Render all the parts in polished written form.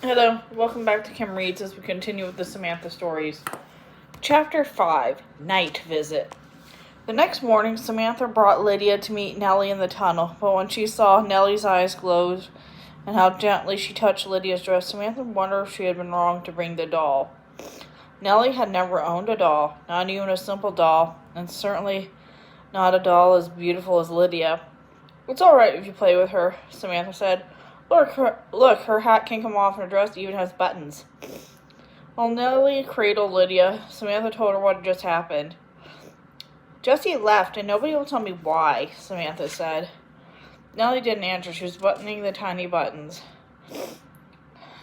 Hello, welcome back to Kim Reads as we continue with the Samantha stories. Chapter 5, Night Visit. The next morning, Samantha brought Lydia to meet Nellie in the tunnel, but when she saw Nellie's eyes glow and how gently she touched Lydia's dress, Samantha wondered if she had been wrong to bring the doll. Nellie had never owned a doll, not even a simple doll, and certainly not a doll as beautiful as Lydia. "It's all right if you play with her," Samantha said. Look, her hat can come off and her dress even has buttons. While Nellie cradled Lydia, Samantha told her what had just happened. "Jessie left, and nobody will tell me why," Samantha said. Nellie didn't answer. She was buttoning the tiny buttons.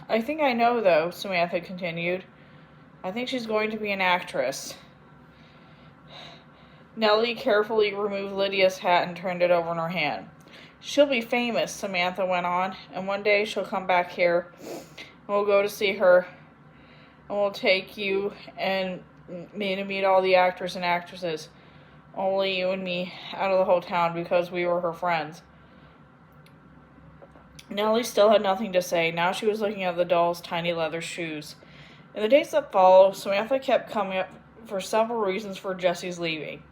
"I think I know, though," Samantha continued. "I think she's going to be an actress." Nellie carefully removed Lydia's hat and turned it over in her hand. "She'll be famous," Samantha went on, "and one day she'll come back here, and we'll go to see her, and we'll take you and me to meet all the actors and actresses, only you and me, out of the whole town because we were her friends." Nellie still had nothing to say. Now she was looking at the doll's tiny leather shoes. In the days that followed, Samantha kept coming up for several reasons for Jessie's leaving.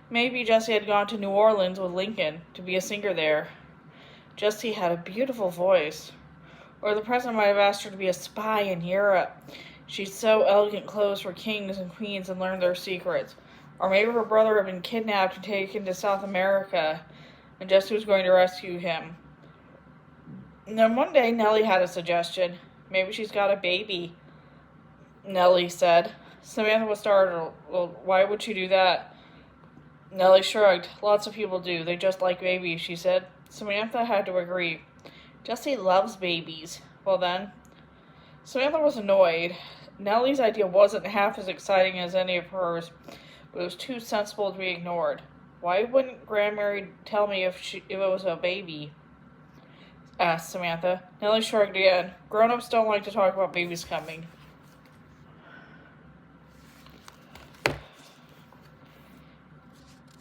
Maybe Jessie had gone to New Orleans with Lincoln to be a singer there. Jessie had a beautiful voice. Or the president might have asked her to be a spy in Europe. She'd sew elegant clothes for kings and queens and learn their secrets. Or maybe her brother had been kidnapped and taken to South America, and Jessie was going to rescue him. And then one day, Nellie had a suggestion. "Maybe she's got a baby," Nellie said. Samantha was startled. "Well, why would she do that?" Nellie shrugged. "Lots of people do. They just like babies," she said. Samantha had to agree. "Jessie loves babies." "Well then." Samantha was annoyed. Nellie's idea wasn't half as exciting as any of hers, but it was too sensible to be ignored. "Why wouldn't Grandmary tell me if it was a baby?" asked Samantha. Nellie shrugged again. "Grown-ups don't like to talk about babies coming."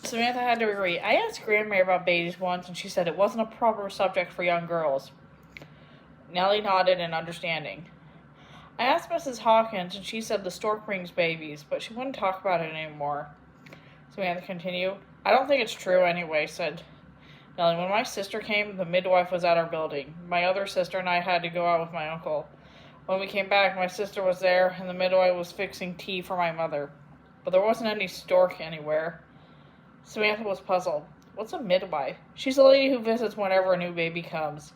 Samantha had to agree. "I asked Grandmary about babies once, and she said it wasn't a proper subject for young girls." Nellie nodded in understanding. "I asked Mrs. Hawkins, and she said the stork brings babies, but she wouldn't talk about it anymore." Samantha continued. "I don't think it's true anyway," said Nellie. "When my sister came, the midwife was at our building. My other sister and I had to go out with my uncle. When we came back, my sister was there, and the midwife was fixing tea for my mother. But there wasn't any stork anywhere." Samantha was puzzled. "What's a midwife?" "She's a lady who visits whenever a new baby comes,"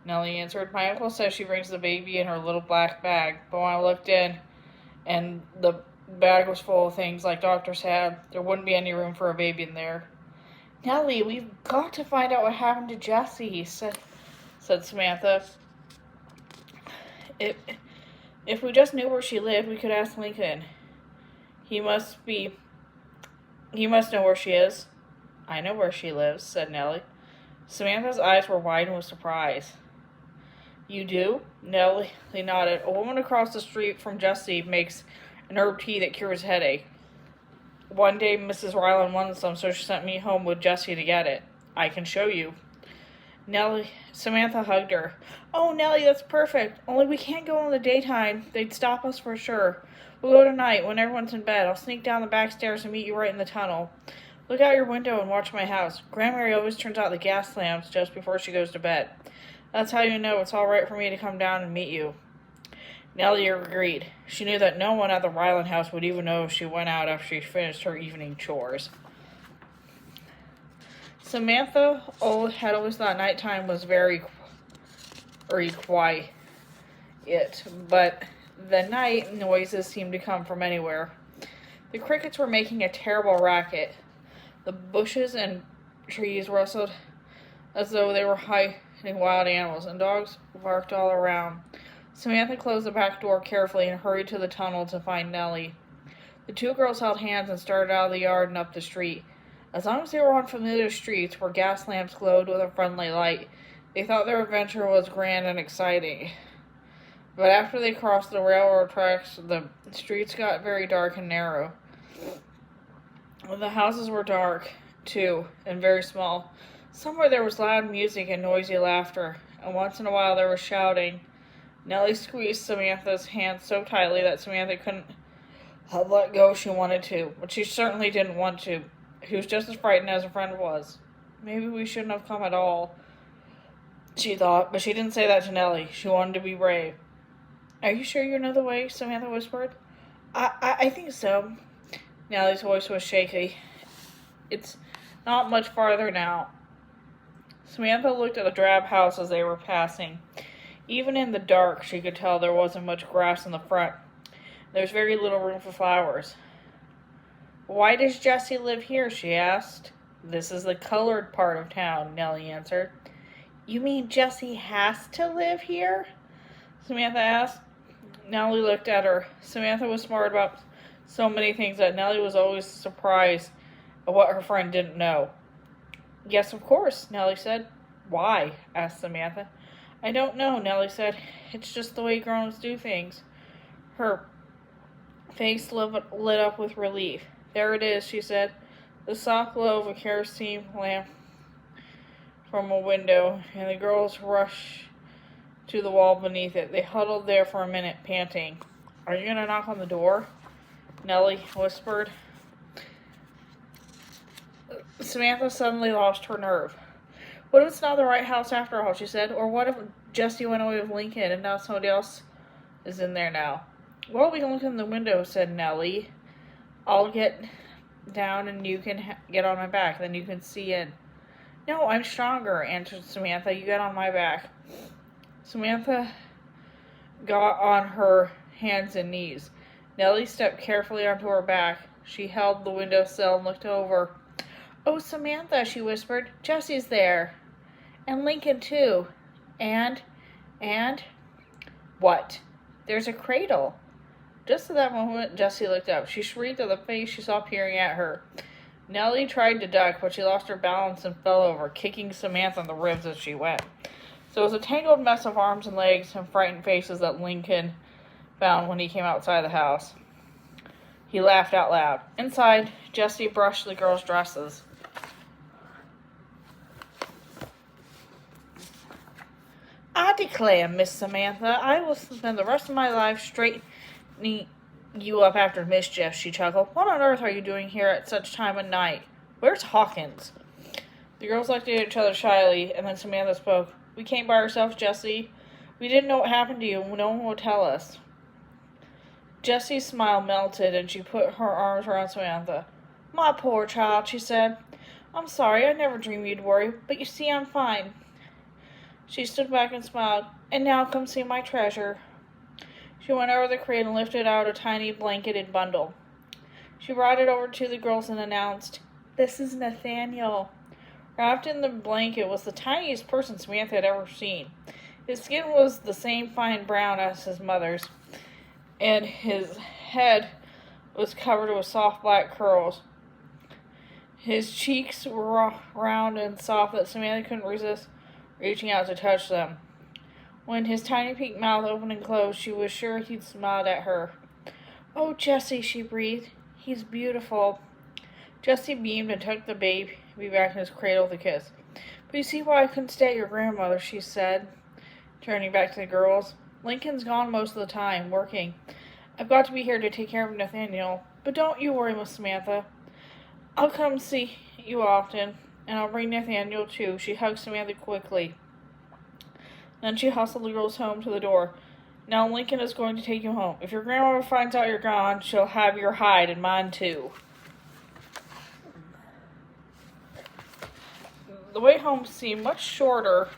Nellie answered. "My uncle says she brings the baby in her little black bag, but when I looked in and the bag was full of things like doctors had, there wouldn't be any room for a baby in there." "Nellie, we've got to find out what happened to Jessie," said Samantha. If we just knew where she lived, we could ask Lincoln. He must know where she is." "I know where she lives," said Nellie. Samantha's eyes were wide with surprise. "You do?" Nellie nodded. "A woman across the street from Jessie makes an herb tea that cures headache. One day Mrs. Ryland wanted some, so she sent me home with Jessie to get it. I can show you." Samantha hugged her. "Oh, Nellie, that's perfect. Only we can't go in the daytime. They'd stop us for sure. We'll go tonight when everyone's in bed. I'll sneak down the back stairs and meet you right in the tunnel. Look out your window and watch my house. Grandmary always turns out the gas lamps just before she goes to bed. That's how you know it's all right for me to come down and meet you." Nellie agreed. She knew that no one at the Ryland house would even know if she went out after she finished her evening chores. Samantha had always thought nighttime was very quiet, but the night noises seemed to come from anywhere. The crickets were making a terrible racket. The bushes and trees rustled as though they were hiding wild animals, and dogs barked all around. Samantha closed the back door carefully and hurried to the tunnel to find Nellie. The two girls held hands and started out of the yard and up the street. As long as they were on familiar streets where gas lamps glowed with a friendly light, they thought their adventure was grand and exciting. But after they crossed the railroad tracks, the streets got very dark and narrow. The houses were dark, too, and very small. Somewhere there was loud music and noisy laughter, and once in a while there was shouting Nellie squeezed Samantha's hand so tightly that Samantha couldn't have let go if she wanted to, but she certainly didn't want to. She was just as frightened as her friend was. Maybe we shouldn't have come at all, she thought, but she didn't say that to Nellie. She wanted to be brave. Are you sure you know the way? Samantha whispered. I think so. Nellie's voice was shaky. It's not much farther now. Samantha looked at the drab house as they were passing. Even in the dark, she could tell there wasn't much grass in the front. There was very little room for flowers. Why does Jessie live here? She asked. This is the colored part of town, Nellie answered. You mean Jessie has to live here? Samantha asked. Nellie looked at her. Samantha was smart about so many things that Nellie was always surprised at what her friend didn't know. Yes, of course, Nellie said. Why? Asked Samantha. I don't know, Nellie said. It's just the way grown-ups do things. Her face lit up with relief. There it is, she said. The soft glow of a kerosene lamp from a window, and the girls rushed to the wall beneath it. They huddled there for a minute, panting. Are you going to knock on the door? Nellie whispered. Samantha suddenly lost her nerve. What if it's not the right house after all, she said. Or what if Jessie went away with Lincoln and now somebody else is in there now? Well, we can look in the window, said Nellie. I'll get down and you can get on my back. Then you can see in. No, I'm stronger, answered Samantha. You get on my back. Samantha got on her hands and knees. Nellie stepped carefully onto her back. She held the windowsill and looked over. Oh, Samantha, she whispered. Jessie's there. And Lincoln, too. And? What? There's a cradle. Just at that moment, Jessie looked up. She shrieked at the face she saw peering at her. Nellie tried to duck, but she lost her balance and fell over, kicking Samantha in the ribs as she went. So it was a tangled mess of arms and legs and frightened faces that Lincoln found when he came outside the house. He laughed out loud. Inside, Jessie brushed the girls' dresses. I declare, Miss Samantha, I will spend the rest of my life straightening you up after mischief, she chuckled. What on earth are you doing here at such time of night? Where's Hawkins? The girls looked at each other shyly, and then Samantha spoke. We came by ourselves, Jessie. We didn't know what happened to you. No one will tell us. Jessie's smile melted, and she put her arms around Samantha. My poor child, she said. I'm sorry, I never dreamed you'd worry, but you see I'm fine. She stood back and smiled. And now come see my treasure. She went over the crate and lifted out a tiny blanketed bundle. She brought it over to the girls and announced, This is Nathaniel. Wrapped in the blanket was the tiniest person Samantha had ever seen. His skin was the same fine brown as his mother's, and his head was covered with soft black curls. His cheeks were round and soft that Samantha couldn't resist reaching out to touch them. When his tiny pink mouth opened and closed, she was sure he'd smiled at her. Oh, Jessie, she breathed. He's beautiful. Jessie beamed and took the baby back in his cradle with a kiss. But you see why I couldn't stay at your grandmother, she said, turning back to the girls. Lincoln's gone most of the time, working. I've got to be here to take care of Nathaniel. But don't you worry, Miss Samantha. I'll come see you often, and I'll bring Nathaniel too. She hugged Samantha quickly. Then she hustled the girls home to the door. Now Lincoln is going to take you home. If your grandmother finds out you're gone, she'll have your hide and mine too. The way home seemed much shorter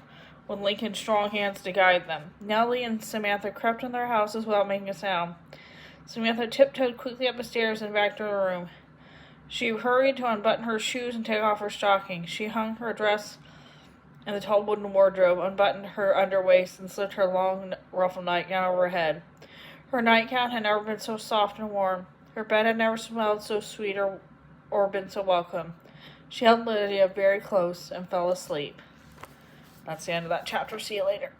with Lincoln's strong hands to guide them. Nellie and Samantha crept in their houses without making a sound. Samantha tiptoed quickly up the stairs and back to her room. She hurried to unbutton her shoes and take off her stockings. She hung her dress in the tall wooden wardrobe, unbuttoned her underwaist, and slipped her long, ruffled nightgown over her head. Her nightgown had never been so soft and warm. Her bed had never smelled so sweet or been so welcome. She held Lydia very close and fell asleep. That's the end of that chapter. See you later.